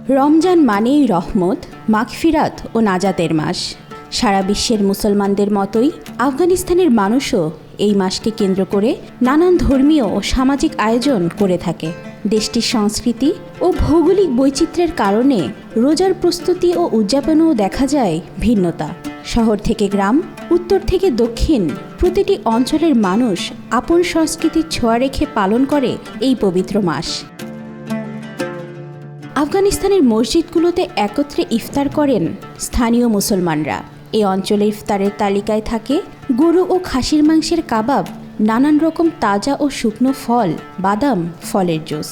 রমজান মানেই রহমত, মাগফিরাত ও নাজাতের মাস। সারা বিশ্বের মুসলমানদের মতোই আফগানিস্তানের মানুষও এই মাসকে কেন্দ্র করে নানান ধর্মীয় ও সামাজিক আয়োজন করে থাকে। দেশটির সংস্কৃতি ও ভৌগোলিক বৈচিত্র্যের কারণে রোজার প্রস্তুতি ও উদযাপনেও দেখা যায় ভিন্নতা। শহর থেকে গ্রাম, উত্তর থেকে দক্ষিণ, প্রতিটি অঞ্চলের মানুষ আপন সংস্কৃতির ছোঁয়া রেখে পালন করে এই পবিত্র মাস। আফগানিস্তানের মসজিদগুলোতে একত্রে ইফতার করেন স্থানীয় মুসলমানরা। এই অঞ্চলে ইফতারের তালিকায় থাকে গরু ও খাসির মাংসের কাবাব, নানান রকম তাজা ও শুকনো ফল, বাদাম, ফলের জুস।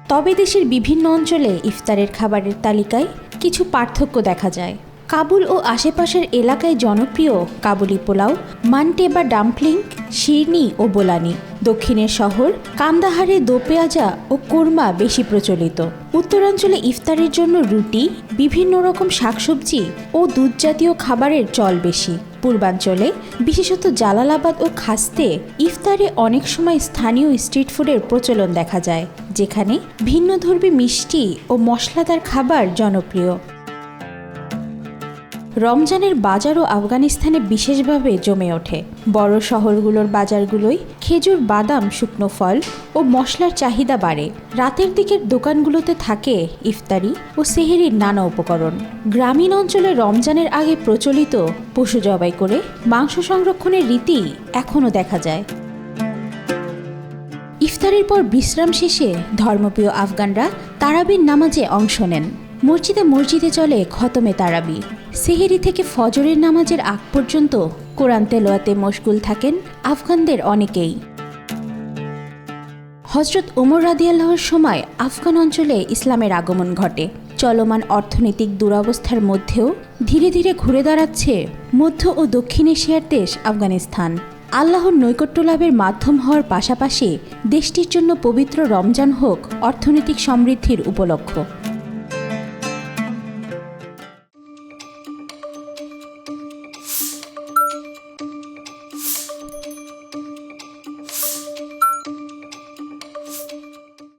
তবে দেশের বিভিন্ন অঞ্চলে ইফতারের খাবারের তালিকায় কিছু পার্থক্য দেখা যায়। কাবুল ও আশেপাশের এলাকায় জনপ্রিয় কাবুলি পোলাও, মান্টে বা ডাম্পলিং, শিরনি ও বোলানি। দক্ষিণের শহর কান্দাহারে দোপেয়াজা ও কোরমা বেশি প্রচলিত। উত্তরাঞ্চলে ইফতারের জন্য রুটি, বিভিন্ন রকম শাকসবজি ও দুধ জাতীয় খাবারের চল বেশি। পূর্বাঞ্চলে বিশেষত জালালাবাদ ও খাস্তে ইফতারে অনেক সময় স্থানীয় স্ট্রিট ফুডের প্রচলন দেখা যায়, যেখানে ভিন্নধর্মী মিষ্টি ও মশলাদার খাবার জনপ্রিয়। রমজানের বাজারও আফগানিস্তানে বিশেষভাবে জমে ওঠে। বড় শহরগুলোর বাজারগুলোয় খেজুর, বাদাম, শুকনো ফল ও মশলার চাহিদা বাড়ে। রাতের দিকের দোকানগুলোতে থাকে ইফতারি ও সেহরির নানা উপকরণ। গ্রামীণ অঞ্চলে রমজানের আগে প্রচলিত পশু জবাই করে মাংস সংরক্ষণের রীতি এখনও দেখা যায়। ইফতারের পর বিশ্রাম শেষে ধর্মপ্রিয় আফগানরা তারাবির নামাজে অংশ নেন। মসজিদে মসজিদে চলে খতমে তারাবি। সেহেরি থেকে ফজরের নামাজের আগ পর্যন্ত কোরআন তেলাওয়াতে মশগুল থাকেন আফগানদের অনেকেই। হযরত ওমর রাদিয়াল্লাহুর সময় আফগান অঞ্চলে ইসলামের আগমন ঘটে। চলমান অর্থনৈতিক দুরবস্থার মধ্যেও ধীরে ধীরে ঘুরে দাঁড়াচ্ছে মধ্য ও দক্ষিণ এশিয়ার দেশ আফগানিস্তান। আল্লাহর নৈকট্য লাভের মাধ্যম হওয়ার পাশাপাশি দেশটির জন্য পবিত্র রমজান হোক অর্থনৈতিক সমৃদ্ধির উপলক্ষ।